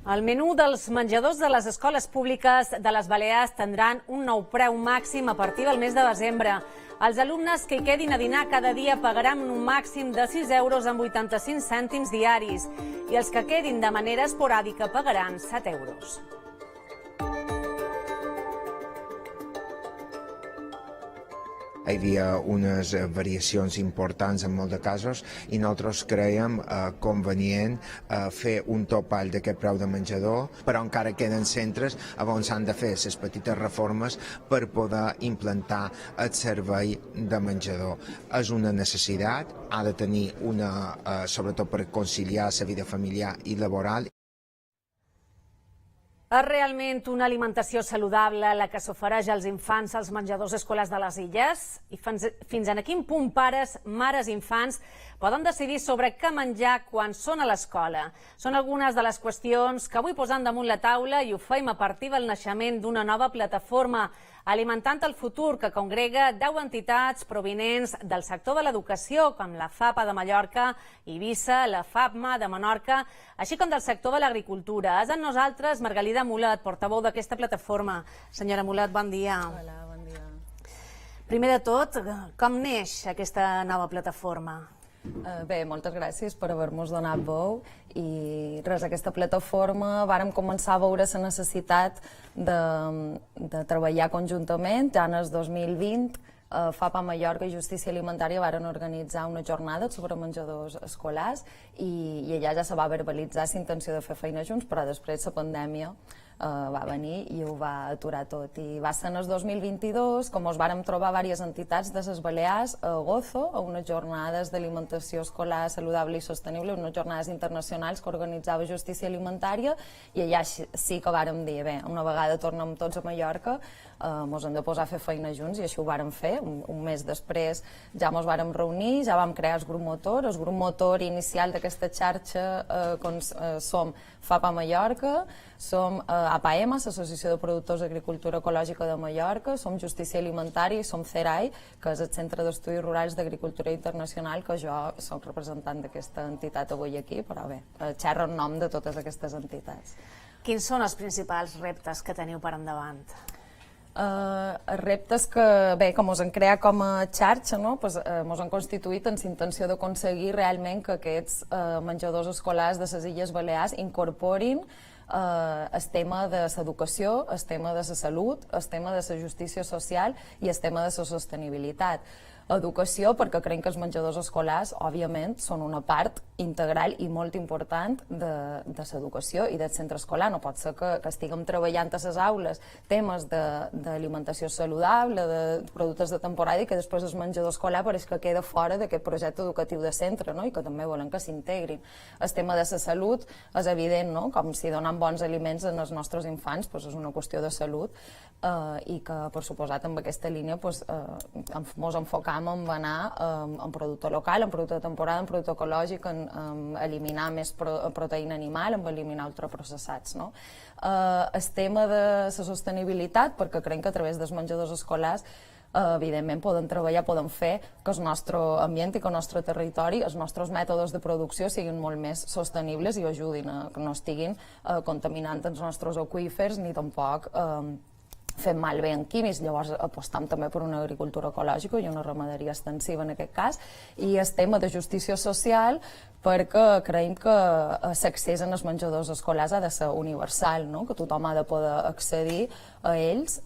El menú dels menjadors de les escoles públiques de les Balears tindran un nou preu màxim a partir del mes de desembre. Els alumnes que hi quedin a dinar cada dia pagaran un màxim de 6 euros amb 85 cèntims diaris i els que quedin de manera esporàdica pagaran 7 euros. Hi havia unes variacions importants en molts de casos i nosaltres creiem convenient fer un topall d'aquest preu de menjador, però encara queden centres on s'han de fer les petites reformes per poder implantar el servei de menjador. És una necessitat, ha de tenir sobretot per conciliar la vida familiar i laboral. És realment una alimentació saludable la que s'ofereix als infants als menjadors escolars de les Illes? I fins a quin punt pares, mares i infants poden decidir sobre què menjar quan són a l'escola? Són algunes de les qüestions que avui posem damunt la taula i ho fem a partir del naixement d'una nova plataforma Alimentant el futur, que congrega 10 entitats provinents del sector de l'educació, com la FAPA de Mallorca, Eivissa, la FAPMA de Menorca, així com del sector de l'agricultura. És amb nosaltres Margalida Mulet, portaveu d'aquesta plataforma. Senyora Mulet, bon dia. Hola, bon dia. Primer de tot, com neix aquesta nova plataforma? Bé, moltes gràcies per haver-nos donat veu i res, aquesta plataforma vàrem començar a veure la necessitat de treballar conjuntament. Ja en el 2020 FAPA Mallorca i Justícia Alimentària varen organitzar una jornada sobre menjadors escolars i allà ja se va verbalitzar la intenció de fer feina junts, però després la pandèmia va venir i ho va aturar tot. I va ser en el 2022 com ens vàrem trobar diverses entitats de les Balears a Gozo, a unes jornades d'alimentació escolar saludable i sostenible, unes jornades internacionals que organitzava Justícia Alimentària, i allà sí que vàrem dir, bé, una vegada tornem tots a Mallorca, ens hem de posar a fer feina junts, i així ho vàrem fer. Un mes després ja ens vàrem reunir, ja vam crear el grup motor. El grup motor inicial d'aquesta xarxa som FAPA Mallorca, som APAEM, l'Associació de Productors d'Agricultura Ecològica de Mallorca, som Justícia Alimentària i som CERAI, que és el Centre d'Estudis Rurals d'Agricultura Internacional, que jo soc representant d'aquesta entitat avui aquí, però bé, xerro en nom de totes aquestes entitats. Quins són els principals reptes que teniu per endavant? Els reptes que, bé, com ens han creat com a xarxa, ens han constituït amb la intenció d'aconseguir realment que aquests menjadors escolars de les Illes Balears incorporin el tema de l'educació, el tema de la salut, el tema de la justícia social i el tema de la sostenibilitat. Educació, perquè creiem que els menjadors escolars, òbviament, són una part integral i molt important de l'educació i del centre escolar. No pot ser que estiguem treballant a les aules temes d'alimentació saludable, de productes de temporada, i que després el menjador escolar pareix que queda fora d'aquest projecte educatiu de centre, i que també volen que s'integrin. El tema de la salut és evident, com si donant bons aliments als nostres infants és una qüestió de salut, i que, per suposat, amb aquesta línia ens enfocam en anar en producte local, en producte de temporada, en producte ecològic, en eliminar més proteïna animal, en eliminar ultraprocessats. El tema de la sostenibilitat, perquè creiem que a través dels menjadors escolars evidentment podem treballar, podem fer que el nostre ambient i que el nostre territori, els nostres mètodes de producció siguin molt més sostenibles i ajudin a que no estiguin contaminant els nostres aqüífers ni tampoc fem malbé en químics. Llavors apostam també per una agricultura ecològica i una ramaderia extensiva en aquest cas. I el tema de justícia social, perquè creiem que l'accés als menjadors escolars ha de ser universal, que tothom ha de poder accedir a ells,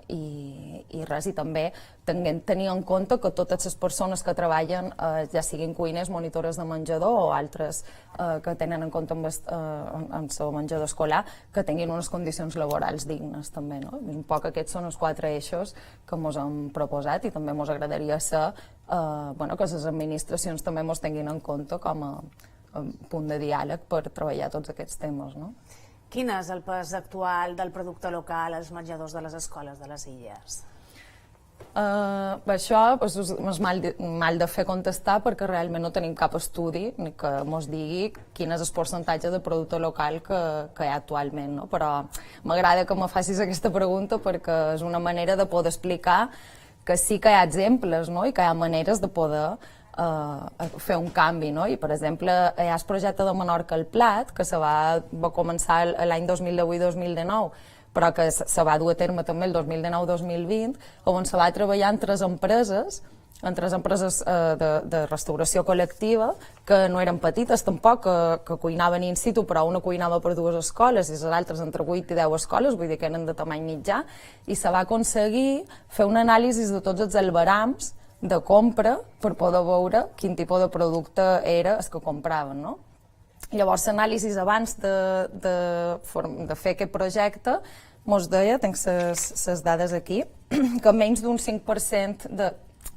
i res, i també tenir en compte que totes les persones que treballen, ja siguin cuiners, monitores de menjador o altres que tenen en compte en el seu menjador escolar, que tinguin unes condicions laborals dignes també. Un poc aquests són els 4 eixos que ens hem proposat, i també ens agradaria ser que les administracions també ens tinguin en compte com a punt de diàleg per treballar tots aquests temes. Quin és el pes actual del producte local als menjadors de les escoles de les Illes? Això és mal de fer contestar, perquè realment no tenim cap estudi ni que ens digui quin és el percentatge de producte local que hi ha actualment, però m'agrada que me facis aquesta pregunta perquè és una manera de poder explicar que sí que hi ha exemples i que hi ha maneres de poder fer un canvi, no? I, per exemple, hi ha el projecte de Menorca al Plat, que va començar l'any 2018-2019, però que se va dur a terme també el 2019-2020, on se va treballar en tres empreses de restauració col·lectiva, que no eren petites tampoc, que cuinaven in situ, però una cuinava per 2 escoles i les altres entre 8 i 10 escoles, vull dir que eren de tamany mitjà, i se va aconseguir fer un anàlisi de tots els albarams de compra per poder veure quin tipus de producte era el que compraven, no? Llavors, l'anàlisi abans de fer aquest projecte mos deia, tinc les dades aquí, que menys d'un 5%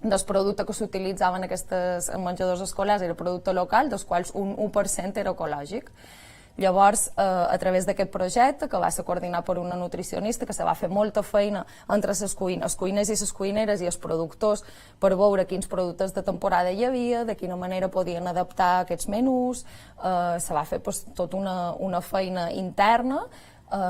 del producte que s'utilitzava en aquests menjadors escolars era producte local, dels quals un 1% era ecològic. Llavors, a través d'aquest projecte, que va ser coordinat per una nutricionista, que se va fer molta feina entre les cuines i les cuineres i els productors per veure quins productes de temporada hi havia, de quina manera podien adaptar aquests menús, se va fer tota una feina interna,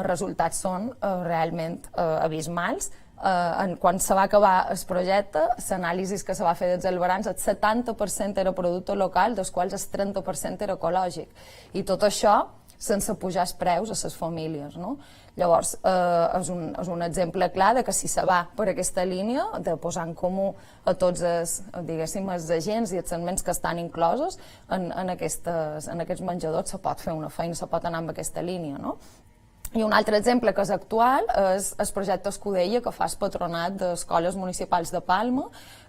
resultats són realment abismals. Quan se va acabar el projecte, l'anàlisi que se va fer dels albarans, el 70% era producte local, dels quals el 30% era ecològic. I tot això sense pujar els preus a les famílies, no? Llavors, és un exemple clar de que si se va per aquesta línia de posar en comú a tots els agents i els segments que estan inclosos en aquests menjadors, se pot fer una feina, se pot anar amb aquesta línia, no? I un altre exemple que és actual és el projecte Escudella, que fa el patronat d'escoles municipals de Palma,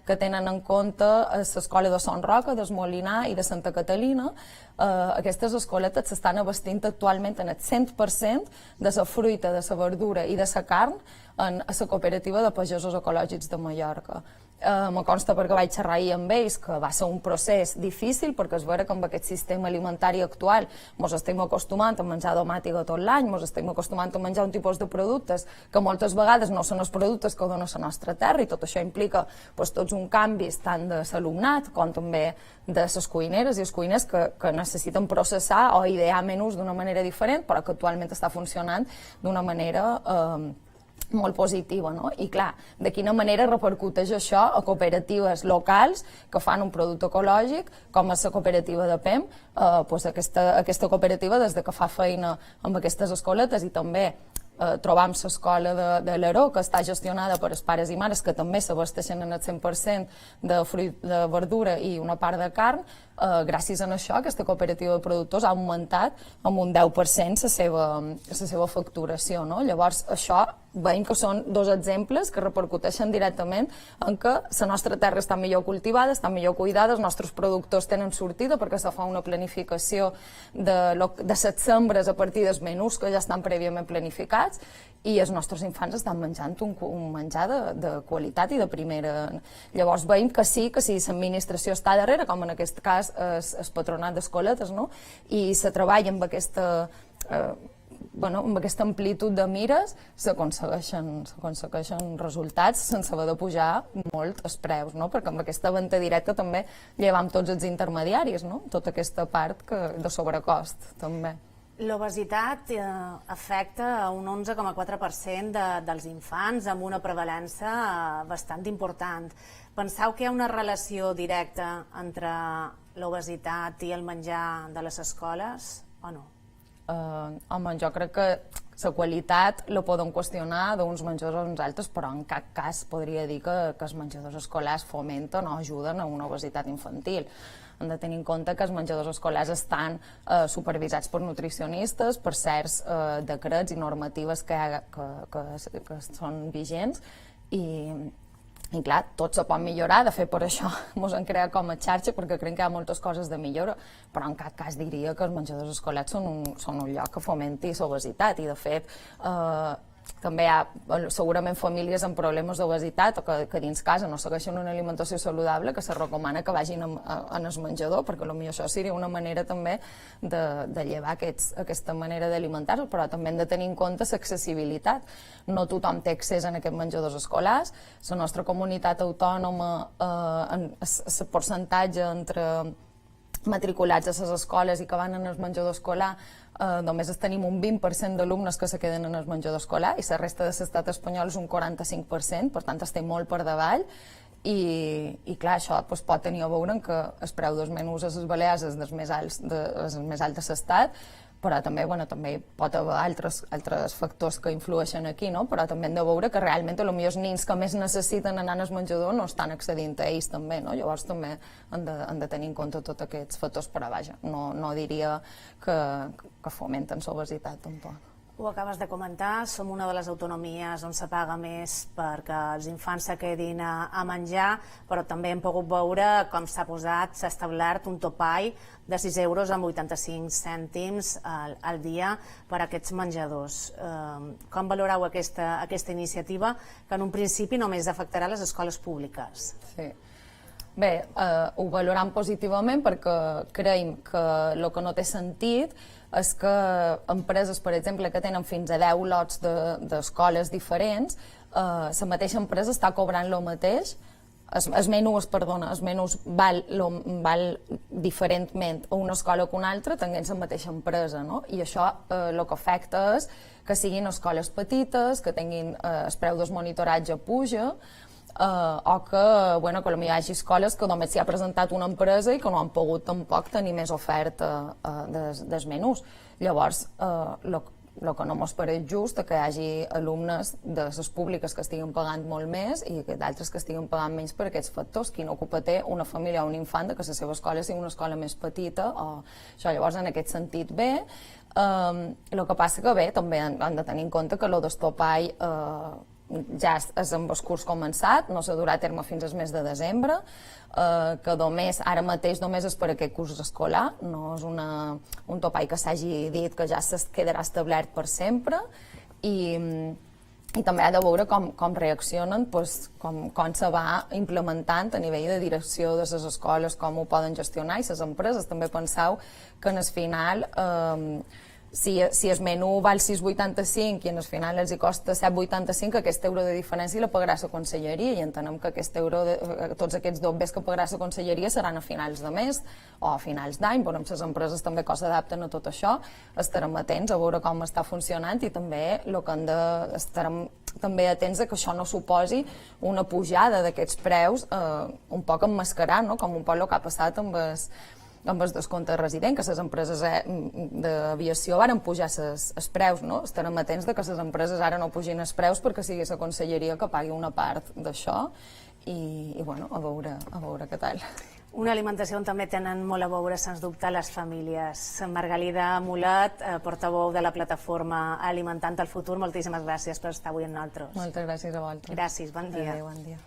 que tenen en compte l'escola de Son Roca, del Molinar i de Santa Catalina. Aquestes escoletes s'estan abastint actualment en el 100% de la fruita, de la verdura i de la carn en la cooperativa de pagesos ecològics de Mallorca. Me consta perquè vaig xerrar ahir amb ells que va ser un procés difícil, perquè és vera que amb aquest sistema alimentari actual ens estem acostumant a menjar domàtica tot l'any, ens estem acostumant a menjar un tipus de productes que moltes vegades no són els productes que dona la nostra terra, i tot això implica tots uns canvis tant de l'alumnat com també de les cuineres i els cuiners que necessiten processar o idear menús d'una manera diferent, però que actualment està funcionant d'una manera molt positiva, no? I clar, de quina manera repercuteix això a cooperatives locals que fan un producte ecològic, com és la cooperativa de PEM, aquesta cooperativa des que fa feina amb aquestes escoletes, i també trobam l'escola de l'Aró, que està gestionada per els pares i mares, que també s'abasteixen en el 100% de verdura i una part de carn. Gràcies a això, aquesta cooperativa de productors ha augmentat amb un 10% la seva facturació, no? Llavors, això veiem que són dos exemples que repercuteixen directament en que la nostra terra està millor cultivada, està millor cuidada, els nostres productors tenen sortida perquè se fa una planificació de les sembres a partir dels menús que ja estan prèviament planificats, i els nostres infants estan menjant un menjar de qualitat i de primera. Llavors veiem que sí, l'administració està darrere, com en aquest cas el patronat d'escoletes, no? I se treballa amb aquesta amplitud de mires, s'aconsegueixen resultats sense haver de pujar molt els preus, no? Perquè amb aquesta venda directa també llevam tots els intermediaris, no? Tota aquesta part de sobrecost també. L'obesitat afecta a un 11,4% dels infants, amb una prevalença bastant important. Penseu que hi ha una relació directa entre l'obesitat i el menjar de les escoles o no? Home, jo crec que la qualitat la poden qüestionar d'uns menjadors a uns altres, però en cap cas podria dir que els menjadors escolars fomenten o ajuden a una obesitat infantil. Hem de tenir en compte que els menjadors escolars estan supervisats per nutricionistes, per certs decrets i normatives que són vigents, i clar, tot se pot millorar. De fet, per això ens hem creat com a xarxa, perquè creiem que hi ha moltes coses de millora, però en cap cas diria que els menjadors escolars són un lloc que fomenti l'obesitat, i de fet també hi ha segurament famílies amb problemes d'obesitat o que dins casa no segueixen una alimentació saludable, que se recomana que vagin en el menjador, perquè potser això seria una manera també de llevar aquesta manera d'alimentar-se, però també hem de tenir en compte l'accessibilitat. No tothom té accés a aquests menjadors escolars. La nostra comunitat autònoma, el percentatge entre matriculats a les escoles i que van en el menjador escolar, només tenim un 20% d'alumnes que se queden en el menjador escolar, i la resta de l'estat espanyol és un 45%, per tant estem molt per davall, i clar, això pot tenir a veure amb que el preu dels menús a les Balears és dels més alts de l'estat, però també, també pot haver altres factors que influeixen aquí, no? Però també hem de veure que realment potser els nens que més necessiten anar al menjador no estan accedint a ells també, no? Llavors també han de tenir en compte tots aquests factors, però vaja, no diria que fomenten l'obesitat tampoc. Ho acabes de comentar, som una de les autonomies on se paga més perquè els infants se quedin a menjar, però també hem pogut veure com s'ha establert un topall de 6 euros amb 85 cèntims al dia per a aquests menjadors. Com valoreu aquesta iniciativa, que en un principi només afectarà les escoles públiques? Sí. Bé, ho valorem positivament perquè creiem que el que no té sentit és que empreses, per exemple, que tenen fins a 10 lots d'escoles diferents, la mateixa empresa està cobrant el mateix, els menús val diferentment a una escola que una altra, tenint la mateixa empresa, no? I això el que afecta és que siguin escoles petites, que tinguin el preu del monitoratge puja, o que potser hi hagi escoles que només s'hi ha presentat una empresa i que no han pogut tampoc tenir més oferta dels menús. Llavors, el que no ens pareix just és que hi hagi alumnes de les públiques que estiguen pagant molt més i d'altres que estiguen pagant menys per aquests factors. Quina culpa té una família o un infant que la seva escola sigui una escola més petita? Llavors, en aquest sentit, bé. El que passa que bé, també han de tenir en compte que el d'estopall ja és amb el curs començat, no s'ha durat a terme fins al mes de desembre, que ara mateix només és per aquest curs escolar, no és un topall que s'hagi dit que ja quedarà establert per sempre, i també ha de veure com reaccionen, com se va implementant a nivell de direcció de les escoles, com ho poden gestionar, i les empreses. També penseu que en el final si el menú val 6,85 i en el final els costa 7,85, aquest euro de diferència la pagarà la conselleria, i entenem que tots aquests dobbers que pagarà la conselleria seran a finals de mes o a finals d'any. Veurem les empreses també que s'adapten a tot això, estarem atents a veure com està funcionant, i també estarem també atents a que això no suposi una pujada d'aquests preus un poc emmascarar, com un poc el que ha passat amb el descompte resident, que les empreses d'aviació van pujar els preus. Estarem atents que les empreses ara no pugin els preus perquè sigui la conselleria que pagui una part d'això, i a veure què tal. Una alimentació on també tenen molt a veure, sens dubte, les famílies. Margalida Molet, portaveu de la plataforma Alimentant el Futur, moltíssimes gràcies per estar avui amb nosaltres. Moltes gràcies a vosaltres. Gràcies, bon dia. Adéu, bon dia.